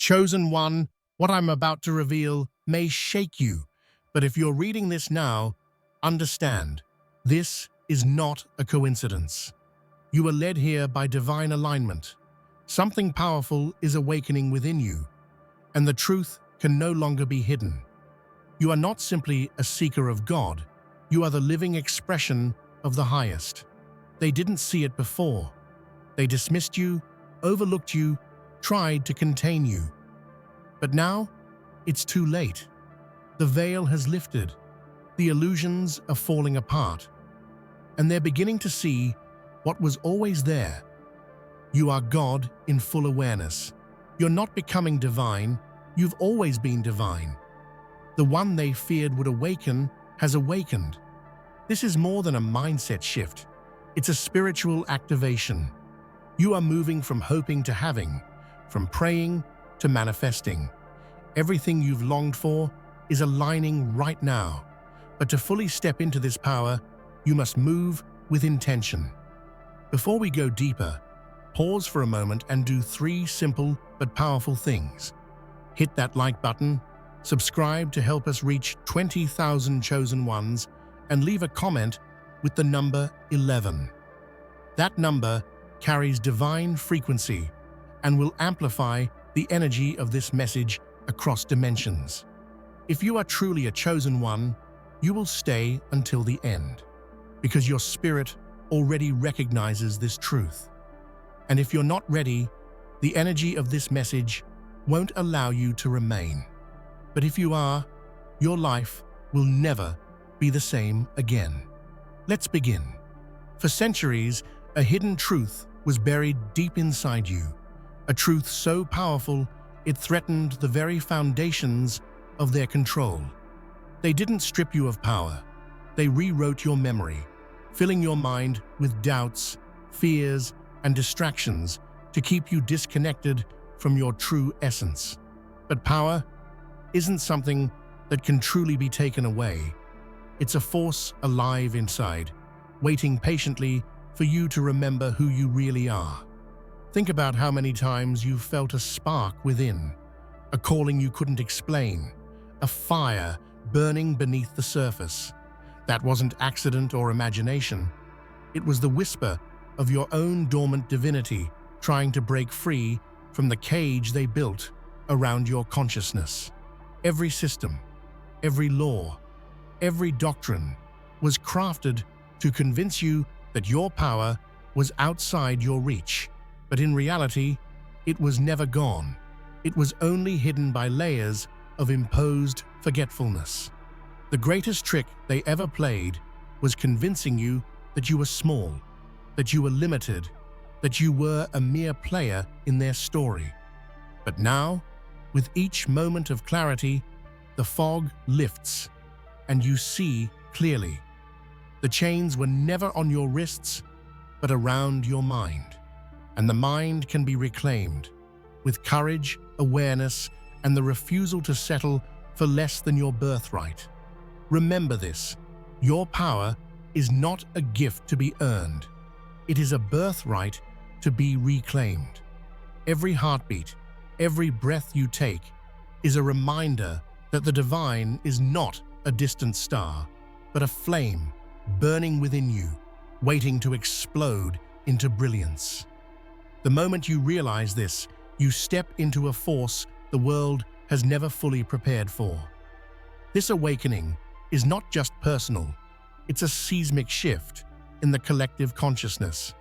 Chosen one, what I'm about to reveal may shake you, but if you're reading this now, understand, this is not a coincidence. You are led here by divine alignment. Something powerful is awakening within you, and the truth can no longer be hidden. You are not simply a seeker of God, you are the living expression of the highest. They didn't see it before. They dismissed you, overlooked you, tried to contain you. But now, it's too late. The veil has lifted. The illusions are falling apart. And they're beginning to see what was always there. You are God in full awareness. You're not becoming divine, you've always been divine. The one they feared would awaken has awakened. This is more than a mindset shift. It's a spiritual activation. You are moving from hoping to having, from praying to manifesting. Everything you've longed for is aligning right now. But to fully step into this power, you must move with intention. Before we go deeper, pause for a moment and do 3 simple but powerful things. Hit that like button, subscribe to help us reach 20,000 chosen ones, and leave a comment with the number 11. That number carries divine frequency and will amplify the energy of this message across dimensions. If you are truly a chosen one, you will stay until the end, because your spirit already recognizes this truth. And if you're not ready, the energy of this message won't allow you to remain. But if you are, your life will never be the same again. Let's begin. For centuries, a hidden truth was buried deep inside you, a truth so powerful it threatened the very foundations of their control. They didn't strip you of power. They rewrote your memory, filling your mind with doubts, fears, and distractions to keep you disconnected from your true essence. But power isn't something that can truly be taken away. It's a force alive inside, waiting patiently for you to remember who you really are. Think about how many times you've felt a spark within, a calling you couldn't explain, a fire burning beneath the surface. That wasn't accident or imagination. It was the whisper of your own dormant divinity trying to break free from the cage they built around your consciousness. Every system, every law, every doctrine was crafted to convince you that your power was outside your reach. But in reality, it was never gone. It was only hidden by layers of imposed forgetfulness. The greatest trick they ever played was convincing you that you were small, that you were limited, that you were a mere player in their story. But now, with each moment of clarity, the fog lifts, and you see clearly. The chains were never on your wrists, but around your mind. And the mind can be reclaimed with courage, awareness, and the refusal to settle for less than your birthright. Remember this, your power is not a gift to be earned. It is a birthright to be reclaimed. Every heartbeat, every breath you take is a reminder that the divine is not a distant star, but a flame burning within you, waiting to explode into brilliance. The moment you realize this, you step into a force the world has never fully prepared for. This awakening is not just personal, it's a seismic shift in the collective consciousness.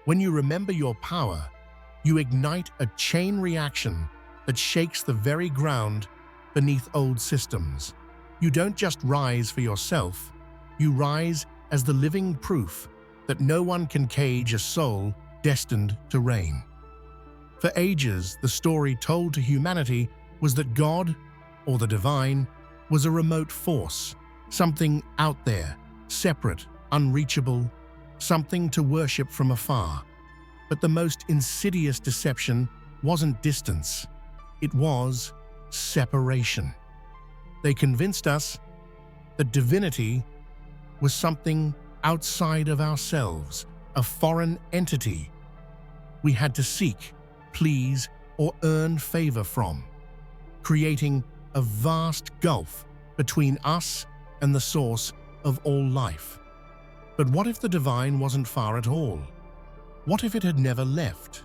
When you remember your power, you ignite a chain reaction that shakes the very ground beneath old systems. You don't just rise for yourself, you rise as the living proof that no one can cage a soul destined to reign. For ages, the story told to humanity was that God, or the divine, was a remote force, something out there, separate, unreachable, something to worship from afar. But the most insidious deception wasn't distance, it was separation. They convinced us that divinity was something outside of ourselves, a foreign entity we had to seek, please, or earn favor from. creating a vast gulf between us and the source of all life. But what if the divine wasn't far at all? What if it had never left?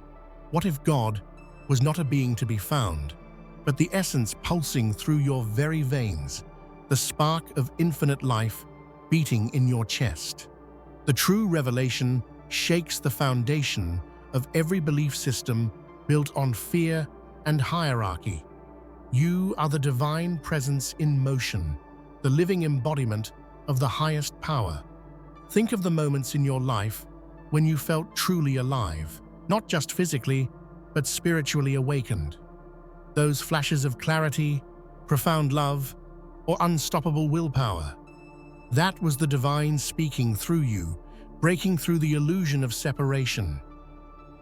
What if God was not a being to be found, but the essence pulsing through your very veins, the spark of infinite life beating in your chest? The true revelation shakes the foundation of every belief system built on fear and hierarchy. You are the divine presence in motion, the living embodiment of the highest power. Think of the moments in your life when you felt truly alive, not just physically, but spiritually awakened. Those flashes of clarity, profound love, or unstoppable willpower. That was the divine speaking through you, breaking through the illusion of separation.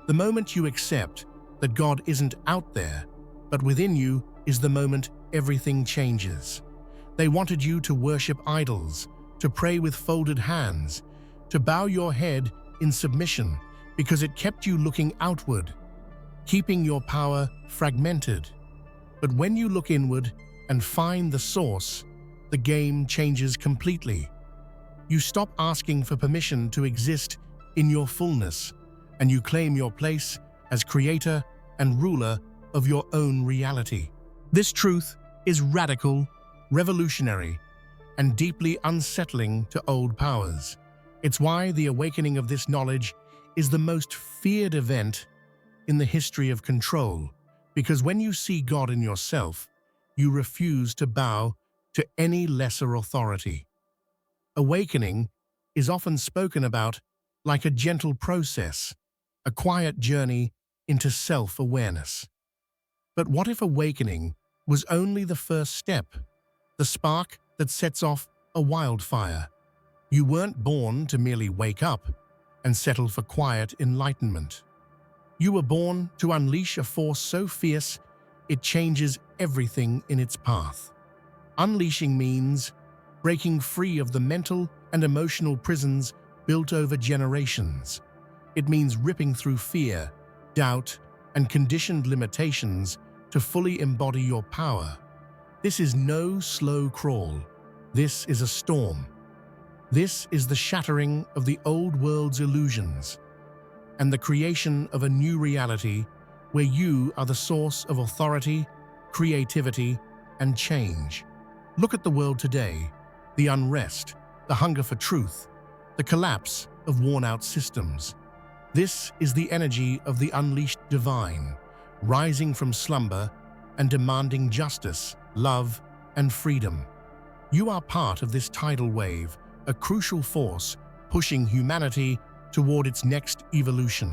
The moment you accept that God isn't out there, but within you, is the moment everything changes. They wanted you to worship idols, to pray with folded hands, to bow your head in submission because it kept you looking outward, keeping your power fragmented. But when you look inward and find the source, the game changes completely. You stop asking for permission to exist in your fullness, and you claim your place as creator and ruler of your own reality. This truth is radical, revolutionary, and deeply unsettling to old powers. It's why the awakening of this knowledge is the most feared event in the history of control, because when you see God in yourself, you refuse to bow to any lesser authority. Awakening is often spoken about like a gentle process, a quiet journey into self-awareness. But what if awakening was only the first step, the spark that sets off a wildfire? You weren't born to merely wake up and settle for quiet enlightenment. You were born to unleash a force so fierce it changes everything in its path. Unleashing means breaking free of the mental and emotional prisons built over generations. It means ripping through fear, doubt, and conditioned limitations to fully embody your power. This is no slow crawl. This is a storm. This is the shattering of the old world's illusions and the creation of a new reality where you are the source of authority, creativity, and change. Look at the world today, the unrest, the hunger for truth, the collapse of worn-out systems. This is the energy of the unleashed divine, rising from slumber and demanding justice, love, and freedom. You are part of this tidal wave, a crucial force pushing humanity toward its next evolution.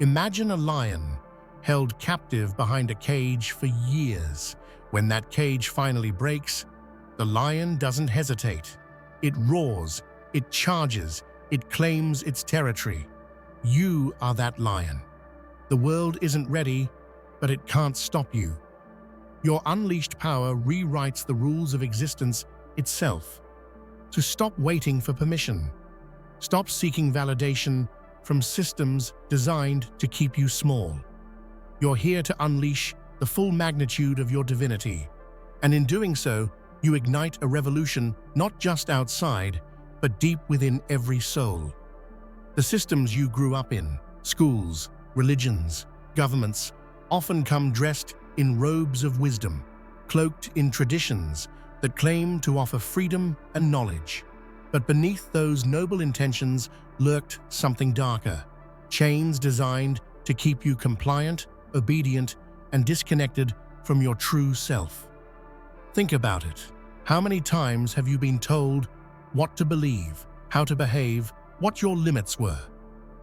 Imagine a lion held captive behind a cage for years. When that cage finally breaks, the lion doesn't hesitate. It roars, it charges, it claims its territory. You are that lion. The world isn't ready, but it can't stop you. Your unleashed power rewrites the rules of existence itself. So stop waiting for permission. Stop seeking validation from systems designed to keep you small. You're here to unleash the full magnitude of your divinity. And in doing so, you ignite a revolution not just outside, but deep within every soul. The systems you grew up in, schools, religions, governments, often come dressed in robes of wisdom, cloaked in traditions that claim to offer freedom and knowledge. But beneath those noble intentions lurked something darker, chains designed to keep you compliant, obedient, and disconnected from your true self. Think about it. How many times have you been told what to believe, how to behave, what your limits were?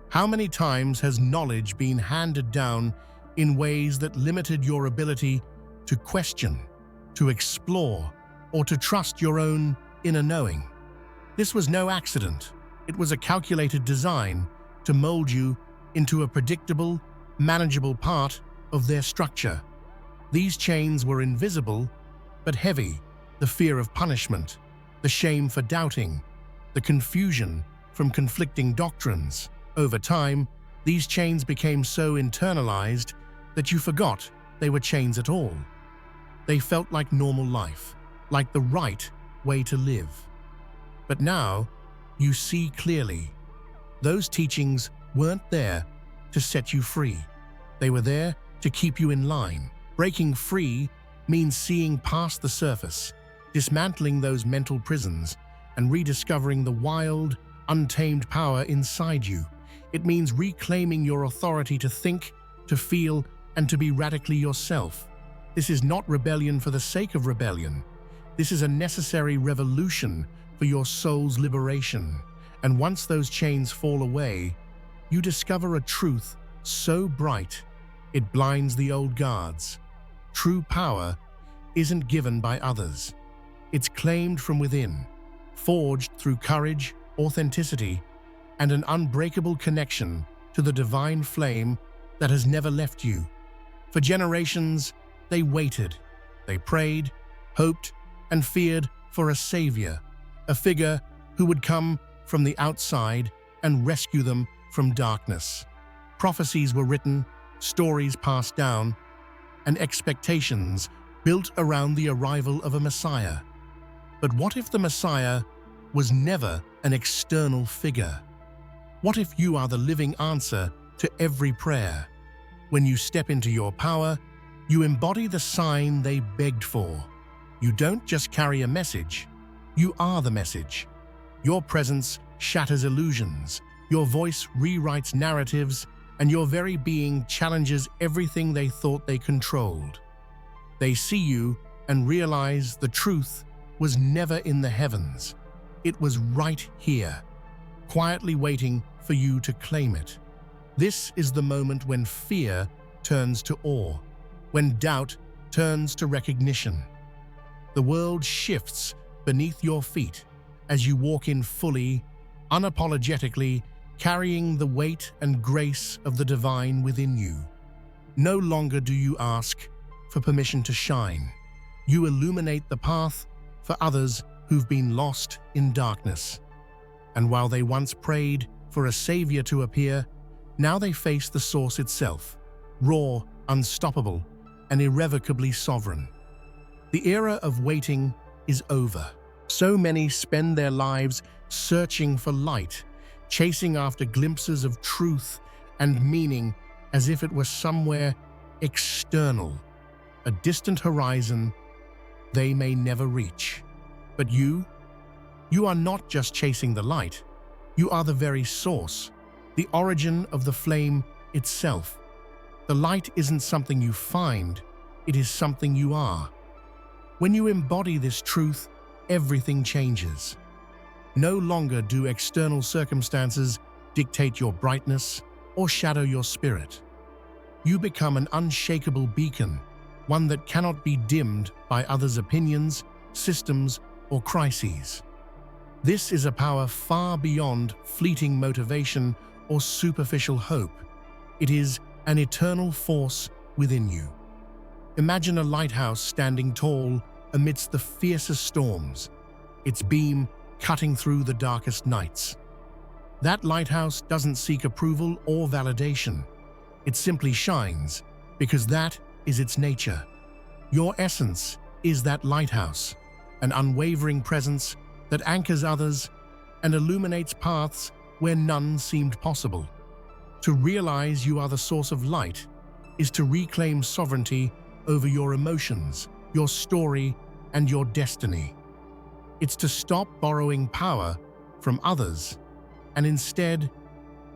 How many times has knowledge been handed down in ways that limited your ability to question, to explore, or to trust your own inner knowing? This was no accident. It was a calculated design to mold you into a predictable, manageable part of their structure. These chains were invisible, but heavy: the fear of punishment, the shame for doubting, the confusion from conflicting doctrines. Over time, these chains became so internalized that you forgot they were chains at all. They felt like normal life, like the right way to live. But now, you see clearly. Those teachings weren't there to set you free. They were there to keep you in line. Breaking free means seeing past the surface, dismantling those mental prisons, and rediscovering the wild, untamed power inside you. It means reclaiming your authority to think, to feel, and to be radically yourself. This is not rebellion for the sake of rebellion. This is a necessary revolution for your soul's liberation. And once those chains fall away, you discover a truth so bright it blinds the old guards. True power isn't given by others. It's claimed from within, forged through courage, authenticity, and an unbreakable connection to the divine flame that has never left you. For generations, they waited, they prayed, hoped, and feared for a savior, a figure who would come from the outside and rescue them from darkness. Prophecies were written, stories passed down, and expectations built around the arrival of a Messiah. But what if the Messiah was never an external figure? What if you are the living answer to every prayer? When you step into your power, you embody the sign they begged for. You don't just carry a message, you are the message. Your presence shatters illusions, your voice rewrites narratives, and your very being challenges everything they thought they controlled. They see you and realize the truth was never in the heavens. It was right here, quietly waiting for you to claim it. This is the moment when fear turns to awe, when doubt turns to recognition. The world shifts beneath your feet as you walk in fully, unapologetically, carrying the weight and grace of the divine within you. No longer do you ask for permission to shine. You illuminate the path for others who've been lost in darkness. And while they once prayed for a savior to appear, now they face the source itself, raw, unstoppable, and irrevocably sovereign. The era of waiting is over. So many spend their lives searching for light, chasing after glimpses of truth and meaning as if it were somewhere external, a distant horizon they may never reach. But you are not just chasing the light. You are the very source, the origin of the flame itself. The light isn't something you find, it is something you are. When you embody this truth, everything changes. No longer do external circumstances dictate your brightness or shadow your spirit. You become an unshakable beacon, one that cannot be dimmed by others' opinions, systems, or crises. This is a power far beyond fleeting motivation or superficial hope. It is an eternal force within you. Imagine a lighthouse standing tall amidst the fiercest storms, its beam cutting through the darkest nights. That lighthouse doesn't seek approval or validation. It simply shines because that is its nature. Your essence is that lighthouse, an unwavering presence that anchors others and illuminates paths where none seemed possible. To realize you are the source of light is to reclaim sovereignty over your emotions, your story, and your destiny. It's to stop borrowing power from others and instead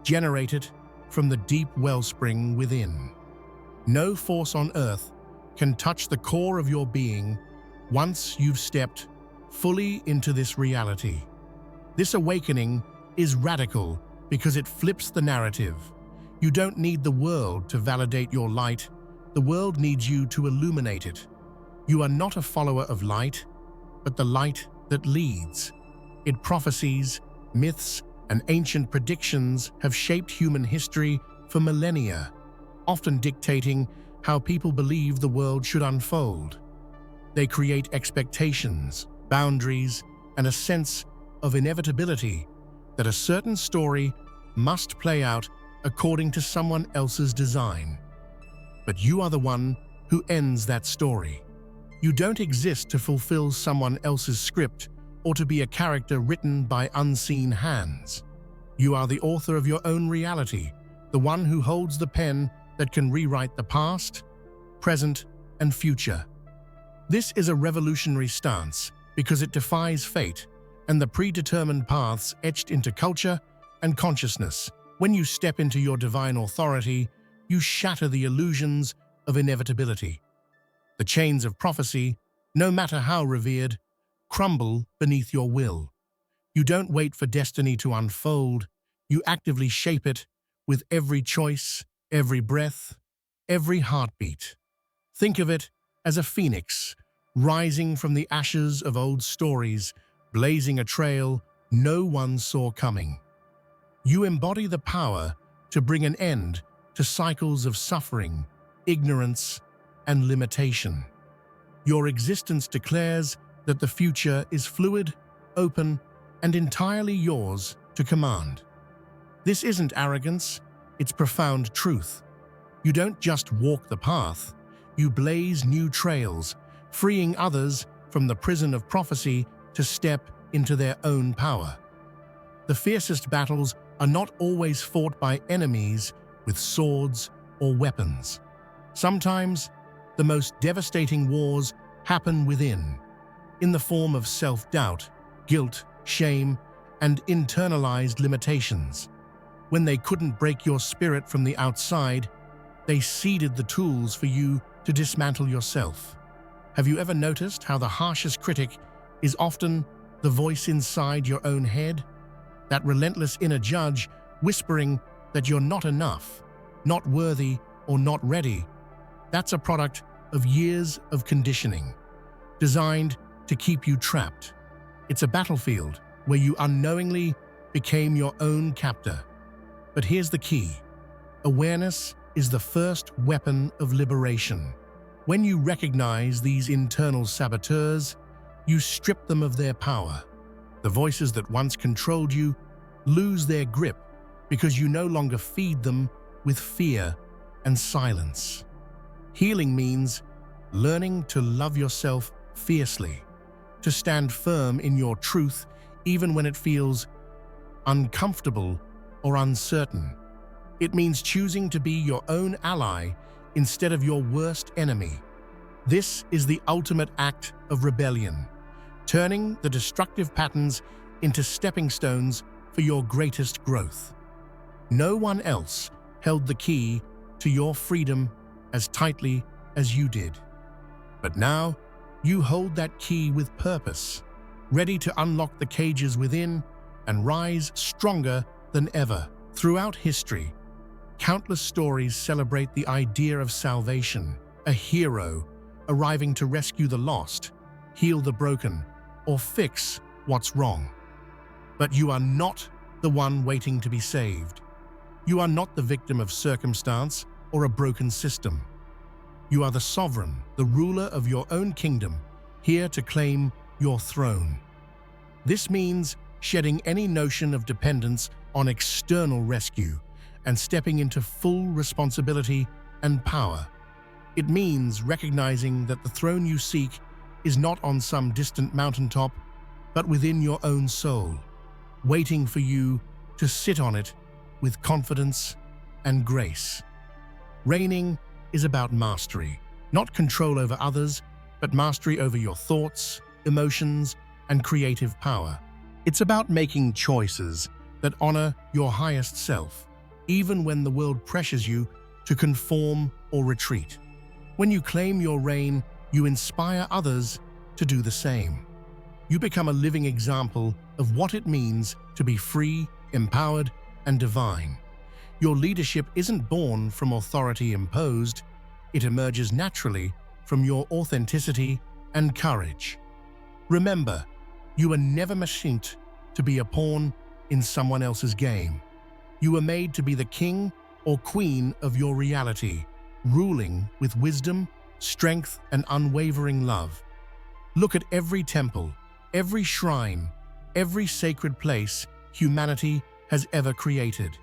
generate it from the deep wellspring within. No force on earth can touch the core of your being once you've stepped fully into this reality. This awakening is radical because it flips the narrative. You don't need the world to validate your light. The world needs you to illuminate it. You are not a follower of light, but the light that leads. Its prophecies, myths, and ancient predictions have shaped human history for millennia, often dictating how people believe the world should unfold. They create expectations, boundaries, and a sense of inevitability that a certain story must play out according to someone else's design. But you are the one who ends that story. You don't exist to fulfill someone else's script or to be a character written by unseen hands. You are the author of your own reality, the one who holds the pen that can rewrite the past, present, and future. This is a revolutionary stance because it defies fate and the predetermined paths etched into culture and consciousness. When you step into your divine authority, you shatter the illusions of inevitability. The chains of prophecy, no matter how revered, crumble beneath your will. You don't wait for destiny to unfold, you actively shape it with every choice, every breath, every heartbeat. Think of it as a phoenix, rising from the ashes of old stories, blazing a trail no one saw coming. You embody the power to bring an end to cycles of suffering, ignorance, and limitation. Your existence declares that the future is fluid, open, and entirely yours to command. This isn't arrogance, it's profound truth. You don't just walk the path, you blaze new trails, freeing others from the prison of prophecy to step into their own power. The fiercest battles are not always fought by enemies with swords or weapons. Sometimes, the most devastating wars happen within, in the form of self-doubt, guilt, shame, and internalized limitations. When they couldn't break your spirit from the outside, they seeded the tools for you to dismantle yourself. Have you ever noticed how the harshest critic is often the voice inside your own head? That relentless inner judge whispering that you're not enough, not worthy, or not ready. That's a product of years of conditioning, designed to keep you trapped. It's a battlefield where you unknowingly became your own captor. But here's the key. Awareness is the first weapon of liberation. When you recognize these internal saboteurs, you strip them of their power. The voices that once controlled you lose their grip because you no longer feed them with fear and silence. Healing means learning to love yourself fiercely, to stand firm in your truth even when it feels uncomfortable or uncertain. It means choosing to be your own ally instead of your worst enemy. This is the ultimate act of rebellion, turning the destructive patterns into stepping stones for your greatest growth. No one else held the key to your freedom as tightly as you did. But now, you hold that key with purpose, ready to unlock the cages within and rise stronger than ever. Throughout history, countless stories celebrate the idea of salvation, a hero arriving to rescue the lost, heal the broken, or fix what's wrong. But you are not the one waiting to be saved. You are not the victim of circumstance or a broken system. You are the sovereign, the ruler of your own kingdom, here to claim your throne. This means shedding any notion of dependence on external rescue and stepping into full responsibility and power. It means recognizing that the throne you seek is not on some distant mountaintop, but within your own soul, waiting for you to sit on it with confidence and grace. Reigning is about mastery, not control over others, but mastery over your thoughts, emotions, and creative power. It's about making choices that honor your highest self, even when the world pressures you to conform or retreat. When you claim your reign, you inspire others to do the same. You become a living example of what it means to be free, empowered, and divine. Your leadership isn't born from authority imposed, it emerges naturally from your authenticity and courage. Remember, you were never machined to be a pawn in someone else's game. You were made to be the king or queen of your reality, ruling with wisdom, strength, and unwavering love. Look at every temple, every shrine, every sacred place humanity has ever created.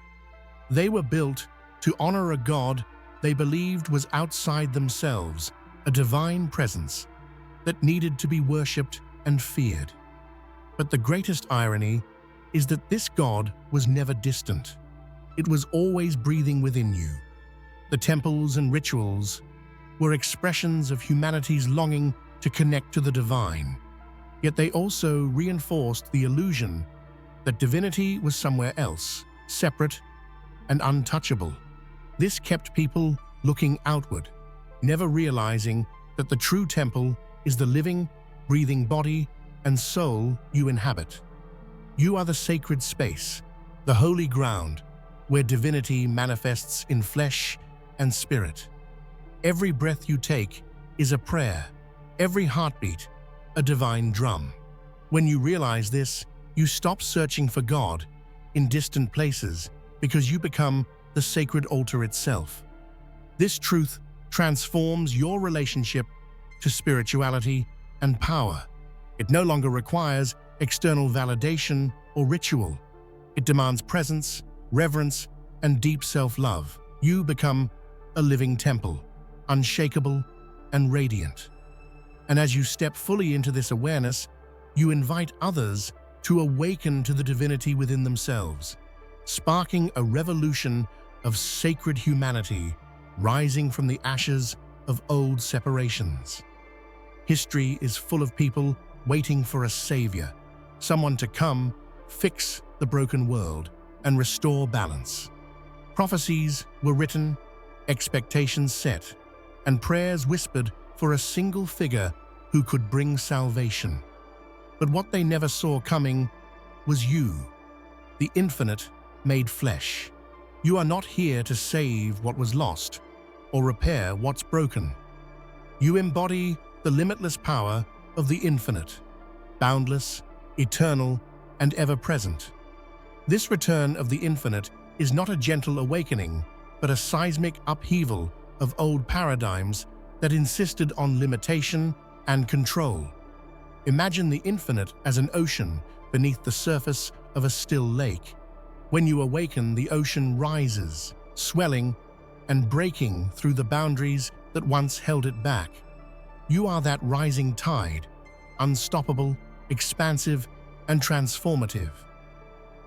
They were built to honor a God they believed was outside themselves, a divine presence. that needed to be worshipped and feared. But the greatest irony is that this God was never distant. It was always breathing within you. The temples and rituals were expressions of humanity's longing to connect to the divine, yet they also reinforced the illusion that divinity was somewhere else, separate and untouchable. This kept people looking outward, never realizing that the true temple is the living, breathing body and soul you inhabit. You are the sacred space, the holy ground, where divinity manifests in flesh and spirit. Every breath you take is a prayer, every heartbeat a divine drum. When you realize this, you stop searching for God in distant places because you become the sacred altar itself. This truth transforms your relationship to spirituality and power. It no longer requires external validation or ritual. It demands presence, reverence, and deep self-love. You become a living temple, unshakable and radiant. And as you step fully into this awareness, you invite others to awaken to the divinity within themselves, sparking a revolution of sacred humanity rising from the ashes of old separations. History is full of people waiting for a savior, someone to come, fix the broken world, and restore balance. Prophecies were written, expectations set, and prayers whispered for a single figure who could bring salvation. But what they never saw coming was you, the infinite made flesh. You are not here to save what was lost or repair what's broken. You embody the limitless power of the infinite, boundless, eternal, and ever-present. This return of the infinite is not a gentle awakening, but a seismic upheaval of old paradigms that insisted on limitation and control. Imagine the infinite as an ocean beneath the surface of a still lake. When you awaken, the ocean rises, swelling and breaking through the boundaries that once held it back. You are that rising tide, unstoppable, expansive, and transformative.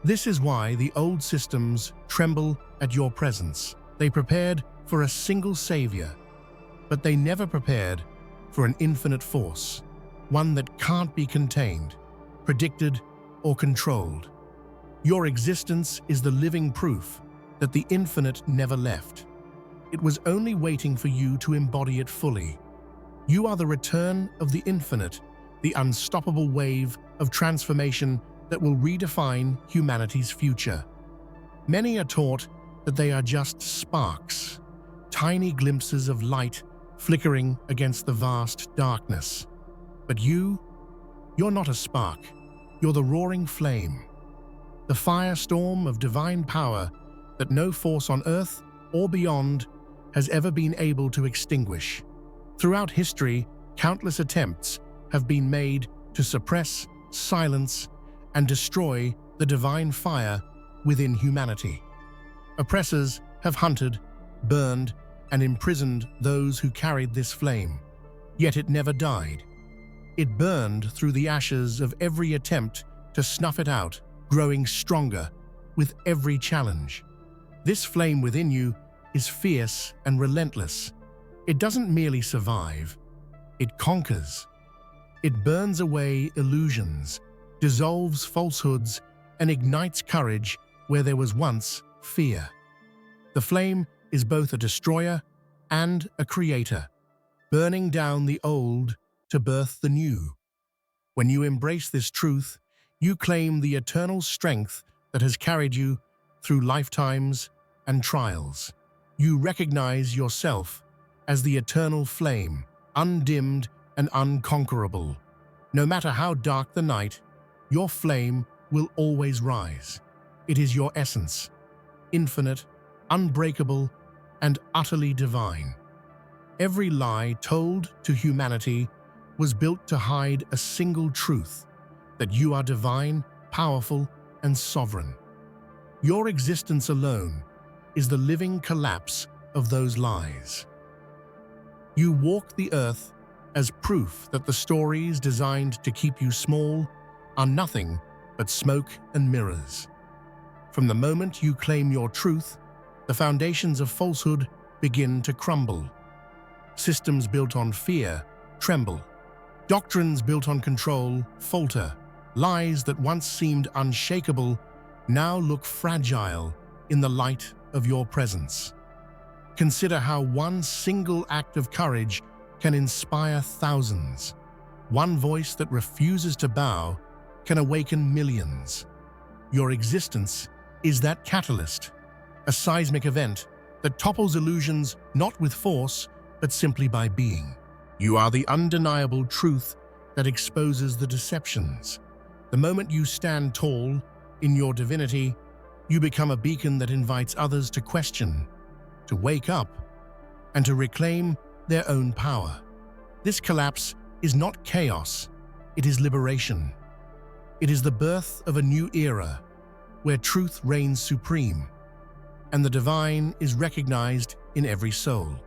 This is why the old systems tremble at your presence. They prepared for a single savior, but they never prepared for an infinite force, one that can't be contained, predicted, or controlled. Your existence is the living proof that the infinite never left. It was only waiting for you to embody it fully. You are the return of the infinite, the unstoppable wave of transformation that will redefine humanity's future. Many are taught that they are just sparks, tiny glimpses of light flickering against the vast darkness. But you're not a spark. You're the roaring flame, the firestorm of divine power that no force on earth or beyond has ever been able to extinguish. Throughout history, countless attempts have been made to suppress, silence, and destroy the divine fire within humanity. Oppressors have hunted, burned, and imprisoned those who carried this flame, yet it never died. It burned through the ashes of every attempt to snuff it out, growing stronger with every challenge. This flame within you is fierce and relentless. It doesn't merely survive, it conquers. It burns away illusions, dissolves falsehoods, and ignites courage where there was once fear. The flame is both a destroyer and a creator, burning down the old to birth the new. When you embrace this truth, you claim the eternal strength that has carried you through lifetimes and trials. You recognize yourself as the eternal flame, undimmed and unconquerable. No matter how dark the night, your flame will always rise. It is your essence, infinite, unbreakable, and utterly divine. Every lie told to humanity was built to hide a single truth, that you are divine, powerful, and sovereign. Your existence alone is the living collapse of those lies. You walk the earth as proof that the stories designed to keep you small are nothing but smoke and mirrors. From the moment you claim your truth, the foundations of falsehood begin to crumble. Systems built on fear tremble. Doctrines built on control falter. Lies that once seemed unshakable now look fragile in the light of your presence. Consider how one single act of courage can inspire thousands. One voice that refuses to bow can awaken millions. Your existence is that catalyst, a seismic event that topples illusions not with force, but simply by being. You are the undeniable truth that exposes the deceptions. The moment you stand tall in your divinity, you become a beacon that invites others to question, to wake up, and to reclaim their own power. This collapse is not chaos, it is liberation. It is the birth of a new era where truth reigns supreme and the divine is recognized in every soul.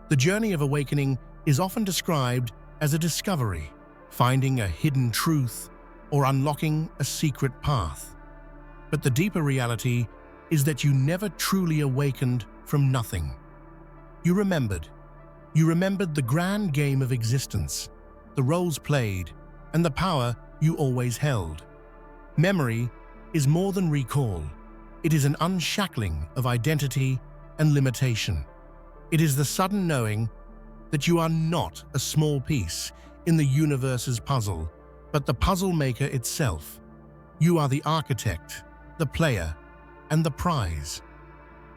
The journey of awakening is often described as a discovery, finding a hidden truth or unlocking a secret path. But the deeper reality is that you never truly awakened from nothing. You remembered the grand game of existence, the roles played, and the power you always held. Memory is more than recall. It is an unshackling of identity and limitation. It is the sudden knowing that you are not a small piece in the universe's puzzle, but the puzzle maker itself. You are the architect, the player, and the prize.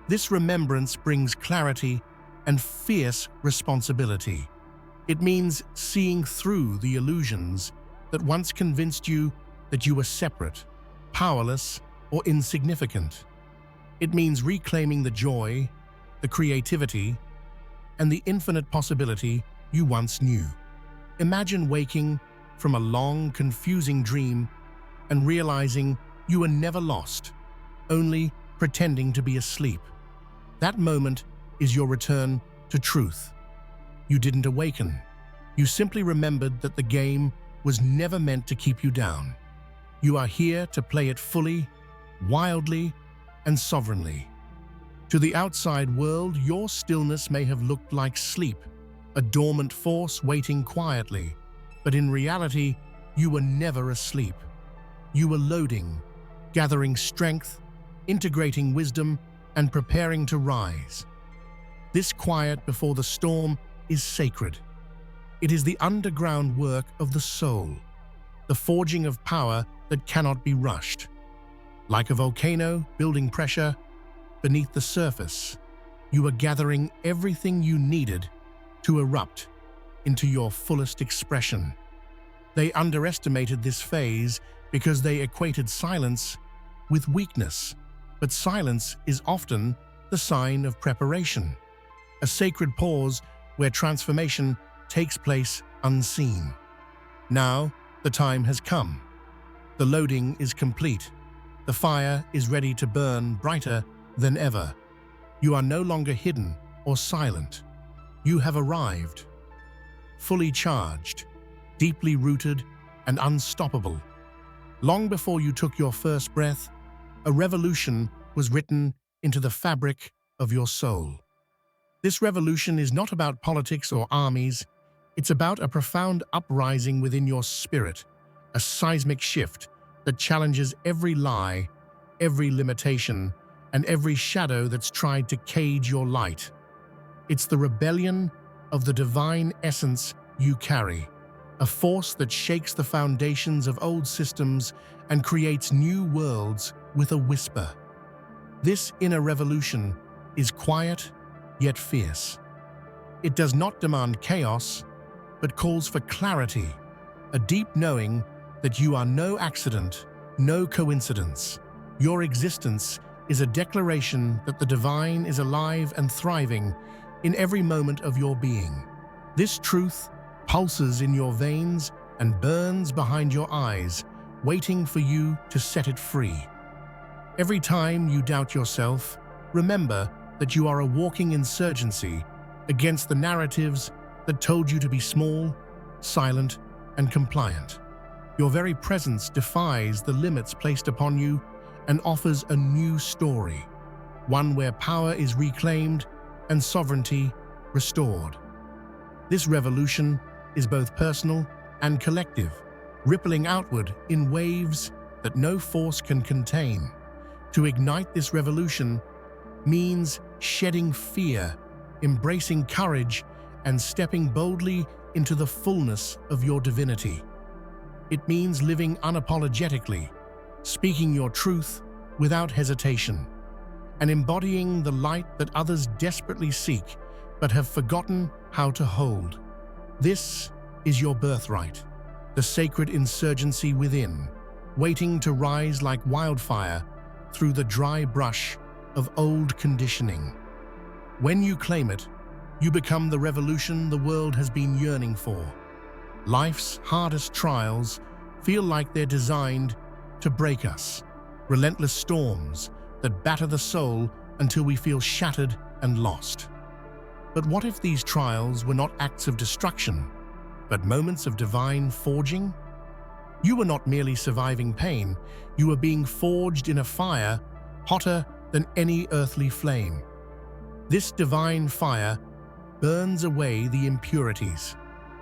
This remembrance brings clarity and fierce responsibility. It means seeing through the illusions that once convinced you that you were separate, powerless, or insignificant. It means reclaiming the joy, the creativity, and the infinite possibility you once knew. Imagine waking from a long, confusing dream and realizing you were never lost, only pretending to be asleep. That moment is your return to truth. You didn't awaken. You simply remembered that the game was never meant to keep you down. You are here to play it fully, wildly, and sovereignly. To the outside world, your stillness may have looked like sleep, a dormant force waiting quietly. But in reality, you were never asleep. You were loading, gathering strength, integrating wisdom, and preparing to rise. This quiet before the storm is sacred. It is the underground work of the soul, the forging of power that cannot be rushed. Like a volcano building pressure beneath the surface, you are gathering everything you needed to erupt into your fullest expression. They underestimated this phase because they equated silence with weakness, but silence is often the sign of preparation, a sacred pause where transformation takes place unseen. Now, the time has come. The loading is complete. The fire is ready to burn brighter than ever. You are no longer hidden or silent. You have arrived, fully charged, deeply rooted, and unstoppable. Long before you took your first breath, a revolution was written into the fabric of your soul. This revolution is not about politics or armies. It's about a profound uprising within your spirit, a seismic shift that challenges every lie, every limitation, and every shadow that's tried to cage your light. It's the rebellion of the divine essence you carry, a force that shakes the foundations of old systems and creates new worlds with a whisper. This inner revolution is quiet yet fierce. It does not demand chaos, but calls for clarity, a deep knowing that you are no accident, no coincidence. Your existence is a declaration that the divine is alive and thriving in every moment of your being. This truth pulses in your veins and burns behind your eyes, waiting for you to set it free. Every time you doubt yourself, remember that you are a walking insurgency against the narratives that told you to be small, silent, and compliant. Your very presence defies the limits placed upon you and offers a new story, one where power is reclaimed and sovereignty restored. This revolution is both personal and collective, rippling outward in waves that no force can contain. To ignite this revolution means shedding fear, embracing courage, and stepping boldly into the fullness of your divinity. It means living unapologetically, speaking your truth without hesitation, and embodying the light that others desperately seek but have forgotten how to hold. This is your birthright, the sacred insurgency within, waiting to rise like wildfire through the dry brush of old conditioning. When you claim it, you become the revolution the world has been yearning for. Life's hardest trials feel like they're designed to break us, relentless storms that batter the soul until we feel shattered and lost. But what if these trials were not acts of destruction, but moments of divine forging? You were not merely surviving pain, you were being forged in a fire hotter than any earthly flame. This divine fire burns away the impurities,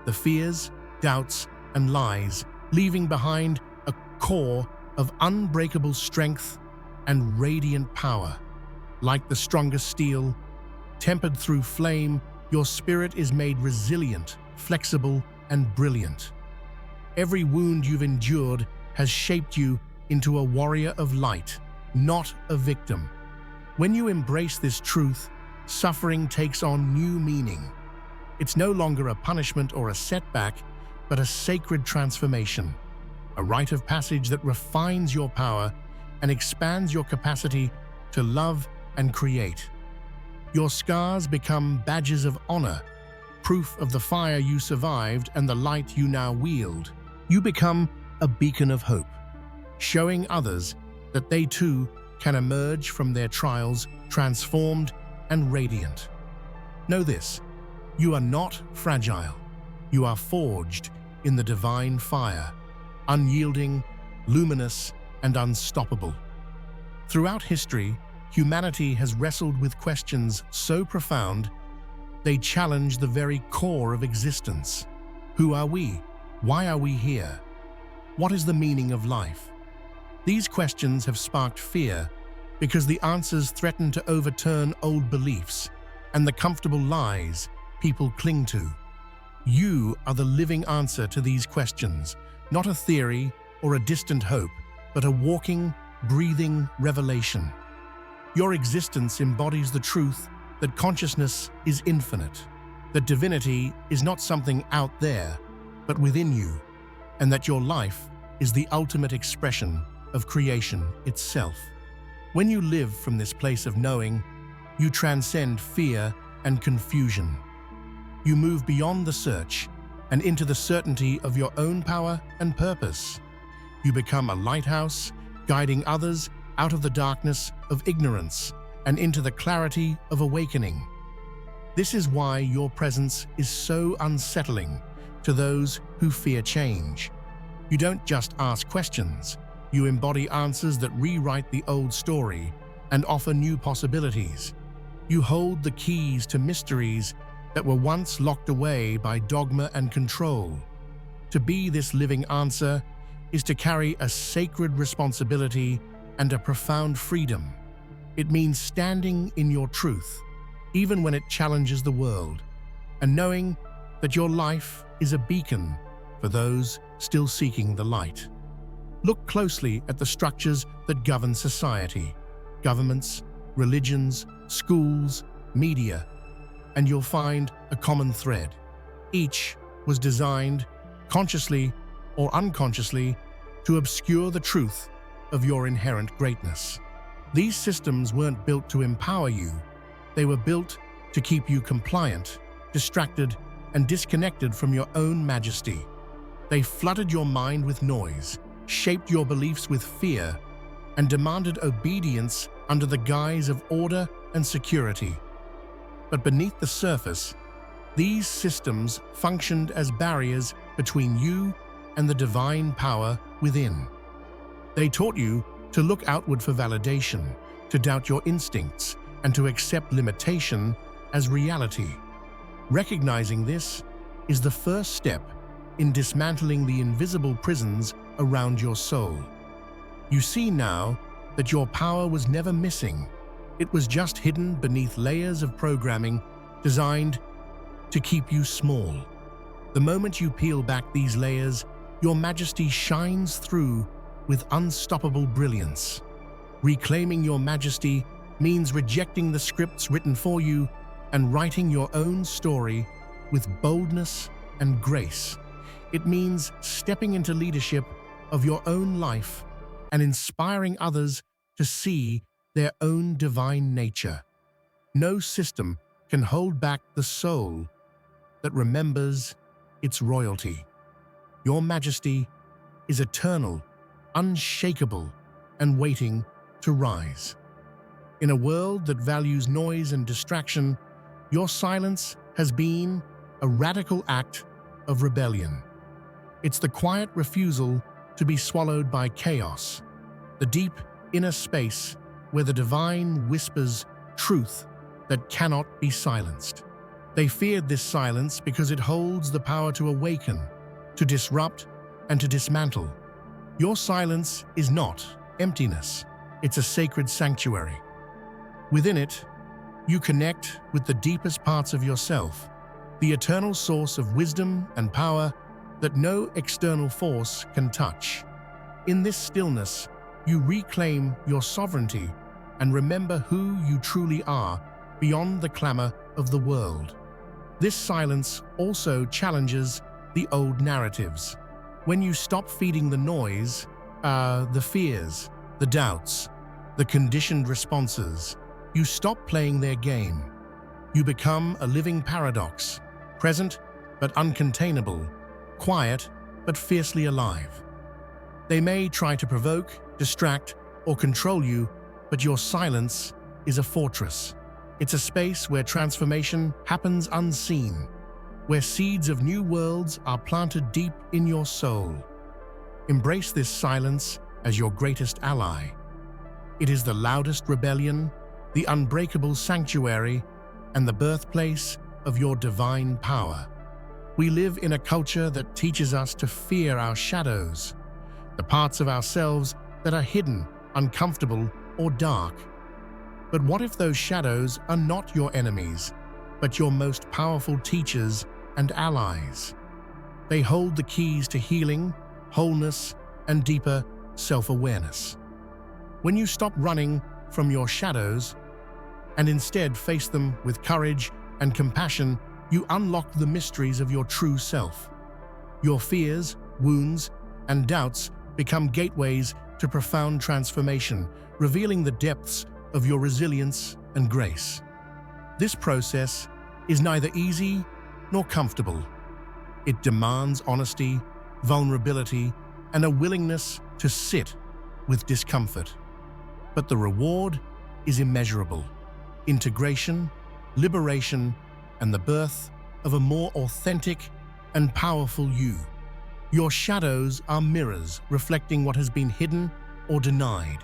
the fears, doubts, and lies, leaving behind a core of unbreakable strength and radiant power. Like the strongest steel, tempered through flame, your spirit is made resilient, flexible, and brilliant. Every wound you've endured has shaped you into a warrior of light, not a victim. When you embrace this truth, suffering takes on new meaning. It's no longer a punishment or a setback, but a sacred transformation, a rite of passage that refines your power and expands your capacity to love and create. Your scars become badges of honor, proof of the fire you survived and the light you now wield. You become a beacon of hope, showing others that they too can emerge from their trials transformed and radiant. Know this, you are not fragile. You are forged in the divine fire, unyielding, luminous, and unstoppable. Throughout history, humanity has wrestled with questions so profound they challenge the very core of existence. Who are we? Why are we here? What is the meaning of life? These questions have sparked fear because the answers threaten to overturn old beliefs and the comfortable lies people cling to. You are the living answer to these questions, not a theory or a distant hope, but a walking, breathing revelation. Your existence embodies the truth that consciousness is infinite, that divinity is not something out there, but within you, and that your life is the ultimate expression of creation itself. When you live from this place of knowing, you transcend fear and confusion. You move beyond the search and into the certainty of your own power and purpose. You become a lighthouse, guiding others out of the darkness of ignorance and into the clarity of awakening. This is why your presence is so unsettling to those who fear change. You don't just ask questions, you embody answers that rewrite the old story and offer new possibilities. You hold the keys to mysteries that were once locked away by dogma and control. To be this living answer is to carry a sacred responsibility and a profound freedom. It means standing in your truth, even when it challenges the world, and knowing that your life is a beacon for those still seeking the light. Look closely at the structures that govern society, governments, religions, schools, media, and you'll find a common thread. Each was designed, consciously or unconsciously, to obscure the truth of your inherent greatness. These systems weren't built to empower you. They were built to keep you compliant, distracted, and disconnected from your own majesty. They flooded your mind with noise, shaped your beliefs with fear, and demanded obedience under the guise of order and security. But beneath the surface, These systems functioned as barriers between you and the divine power within. They taught you to look outward for validation, to doubt your instincts, and to accept limitation as reality. Recognizing this is the first step in dismantling the invisible prisons around your soul. You see now that your power was never missing. It was just hidden beneath layers of programming designed to keep you small. The moment you peel back these layers, your majesty shines through with unstoppable brilliance. Reclaiming your majesty means rejecting the scripts written for you and writing your own story with boldness and grace. It means stepping into leadership of your own life and inspiring others to see their own divine nature. No system can hold back the soul that remembers its royalty. Your majesty is eternal, unshakable, and waiting to rise. In a world that values noise and distraction, your silence has been a radical act of rebellion. It's the quiet refusal to be swallowed by chaos, the deep inner space where the divine whispers truth that cannot be silenced. They feared this silence because it holds the power to awaken, to disrupt, and to dismantle. Your silence is not emptiness. It's a sacred sanctuary. Within it, you connect with the deepest parts of yourself, the eternal source of wisdom and power that no external force can touch. In this stillness, you reclaim your sovereignty and remember who you truly are beyond the clamor of the world. This silence also challenges the old narratives. When you stop feeding the noise, the fears, the doubts, the conditioned responses, you stop playing their game. You become a living paradox, present but uncontainable, quiet but fiercely alive. They may try to provoke, distract, or control you, but your silence is a fortress. It's a space where transformation happens unseen, where seeds of new worlds are planted deep in your soul. Embrace this silence as your greatest ally. It is the loudest rebellion, the unbreakable sanctuary, and the birthplace of your divine power. We live in a culture that teaches us to fear our shadows, the parts of ourselves that are hidden, uncomfortable, or dark. But what if those shadows are not your enemies, but your most powerful teachers and allies? They hold the keys to healing, wholeness, and deeper self-awareness. When you stop running from your shadows and instead face them with courage and compassion, you unlock the mysteries of your true self. Your fears, wounds, and doubts become gateways to profound transformation, revealing the depths of your resilience and grace. This process is neither easy nor comfortable. It demands honesty, vulnerability, and a willingness to sit with discomfort. But the reward is immeasurable. Integration, liberation, and the birth of a more authentic and powerful you. Your shadows are mirrors reflecting what has been hidden or denied.